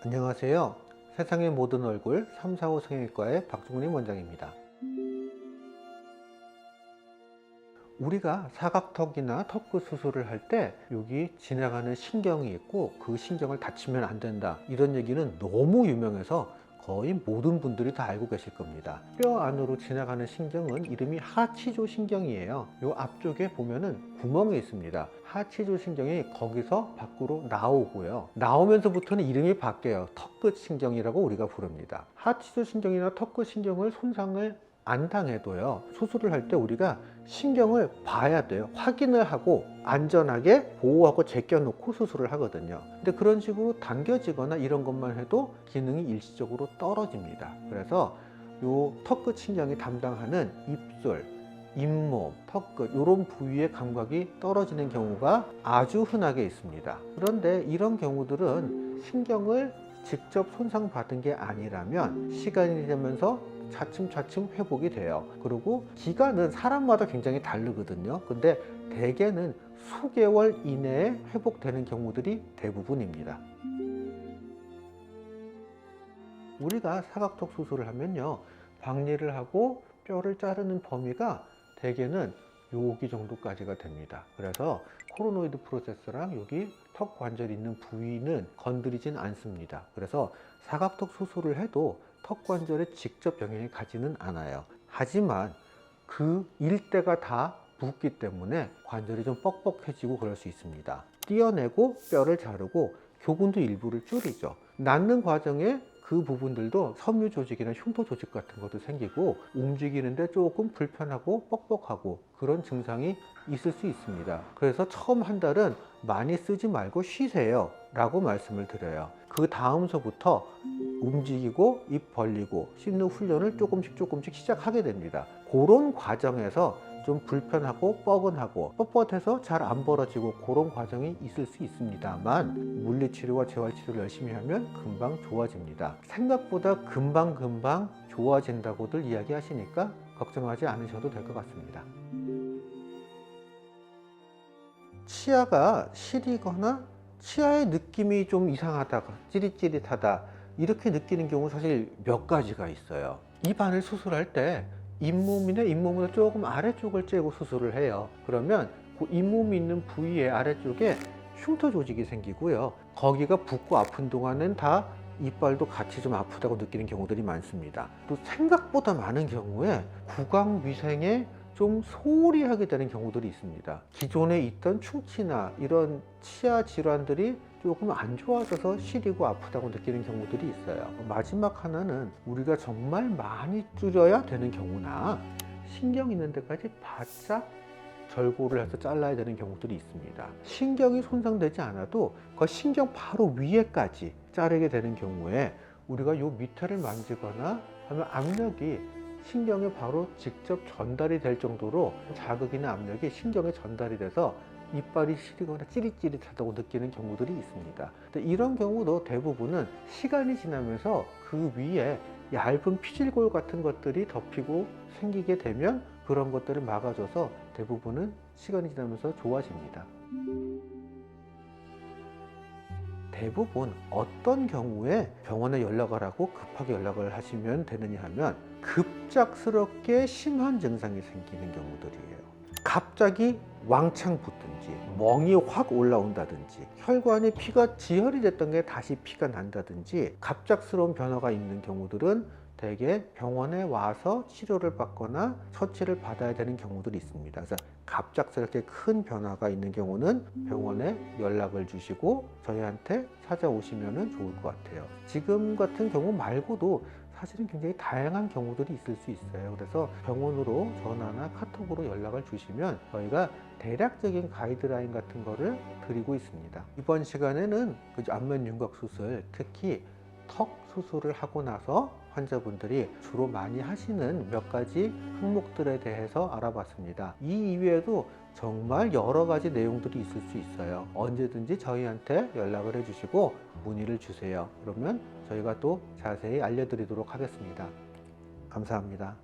안녕하세요. 세상의 모든 얼굴 345 성형외과의 박종림 원장입니다. 우리가 사각턱이나 턱끝 수술을 할 때 여기 지나가는 신경이 있고 그 신경을 다치면 안 된다, 이런 얘기는 너무 유명해서 거의 모든 분들이 다 알고 계실 겁니다. 뼈 안으로 지나가는 신경은 이름이 하치조 신경이에요. 요 앞쪽에 보면은 구멍이 있습니다. 하치조 신경이 거기서 밖으로 나오고요. 나오면서부터는 이름이 바뀌어요. 턱끝 신경이라고 우리가 부릅니다. 하치조 신경이나 턱끝 신경을 손상을 안 당해도요, 수술을 할 때 우리가 신경을 봐야 돼요. 확인을 하고 안전하게 보호하고 제껴놓고 수술을 하거든요. 근데 그런 식으로 당겨지거나 이런 것만 해도 기능이 일시적으로 떨어집니다. 그래서 요 턱끝 신경이 담당하는 입술, 잇몸, 턱끝 이런 부위의 감각이 떨어지는 경우가 아주 흔하게 있습니다. 그런데 이런 경우들은 신경을 직접 손상받은 게 아니라면 시간이 되면서 차츰차츰 회복이 돼요. 그리고 기간은 사람마다 굉장히 다르거든요. 근데 대개는 수개월 이내에 회복되는 경우들이 대부분입니다. 우리가 사각턱 수술을 하면요, 박리를 하고 뼈를 자르는 범위가 대개는 여기 정도까지가 됩니다. 그래서 코로노이드 프로세스랑 여기 턱 관절이 있는 부위는 건드리진 않습니다. 그래서 사각턱 수술을 해도 턱 관절에 직접 영향이 가지는 않아요. 하지만 그 일대가 다 붓기 때문에 관절이 좀 뻑뻑해지고 그럴 수 있습니다. 떼어내고 뼈를 자르고 교근도 일부를 줄이죠. 낫는 과정에 그 부분들도 섬유 조직이나 흉터 조직 같은 것도 생기고 움직이는데 조금 불편하고 뻑뻑하고 그런 증상이 있을 수 있습니다. 그래서 처음 한 달은 많이 쓰지 말고 쉬세요 라고 말씀을 드려요. 그 다음서부터 움직이고 입 벌리고 씹는 훈련을 조금씩 시작하게 됩니다. 그런 과정에서 좀 불편하고 뻐근하고 뻣뻣해서 잘 안 벌어지고 그런 과정이 있을 수 있습니다만 물리치료와 재활치료를 열심히 하면 금방 좋아집니다. 생각보다 금방 좋아진다고들 이야기하시니까 걱정하지 않으셔도 될 것 같습니다. 치아가 시리거나 치아의 느낌이 좀 이상하다, 찌릿찌릿하다 이렇게 느끼는 경우 사실 몇 가지가 있어요. 입안을 수술할 때 잇몸이나 잇몸보다 조금 아래쪽을 째고 수술을 해요. 그러면 그 잇몸이 있는 부위의 아래쪽에 흉터 조직이 생기고요, 거기가 붓고 아픈 동안은 다 이빨도 같이 좀 아프다고 느끼는 경우들이 많습니다. 또 생각보다 많은 경우에 구강위생에 좀 소홀히 하게 되는 경우들이 있습니다. 기존에 있던 충치나 이런 치아 질환들이 조금 안 좋아져서 시리고 아프다고 느끼는 경우들이 있어요. 마지막 하나는 우리가 정말 많이 줄여야 되는 경우나 신경 있는 데까지 바짝 절골을 해서 잘라야 되는 경우들이 있습니다. 신경이 손상되지 않아도 그 신경 바로 위에까지 자르게 되는 경우에 우리가 요 밑에를 만지거나 하면 압력이 신경에 바로 직접 전달이 될 정도로 자극이나 압력이 신경에 전달이 돼서 이빨이 시리거나 찌릿찌릿하다고 느끼는 경우들이 있습니다. 근데 이런 경우도 대부분은 시간이 지나면서 그 위에 얇은 피질골 같은 것들이 덮이고 생기게 되면 그런 것들을 막아줘서 대부분은 시간이 지나면서 좋아집니다. 대부분 어떤 경우에 병원에 연락을 하고 급하게 연락을 하시면 되느냐 하면 급작스럽게 심한 증상이 생기는 경우들이에요. 갑자기 왕창 붓든지 멍이 확 올라온다든지 혈관에 피가 지혈이 됐던 게 다시 피가 난다든지 갑작스러운 변화가 있는 경우들은 대개 병원에 와서 치료를 받거나 처치를 받아야 되는 경우들이 있습니다. 그래서 갑작스럽게 큰 변화가 있는 경우는 병원에 연락을 주시고 저희한테 찾아오시면 좋을 것 같아요. 지금 같은 경우 말고도 사실은 굉장히 다양한 경우들이 있을 수 있어요. 그래서 병원으로 전화나 카톡으로 연락을 주시면 저희가 대략적인 가이드라인 같은 거를 드리고 있습니다. 이번 시간에는 안면 윤곽 수술, 특히 턱 수술을 하고 나서 환자분들이 주로 많이 하시는 몇 가지 항목들에 대해서 알아봤습니다. 이 이외에도 정말 여러 가지 내용들이 있을 수 있어요. 언제든지 저희한테 연락을 해주시고 문의를 주세요. 그러면 저희가 또 자세히 알려드리도록 하겠습니다. 감사합니다.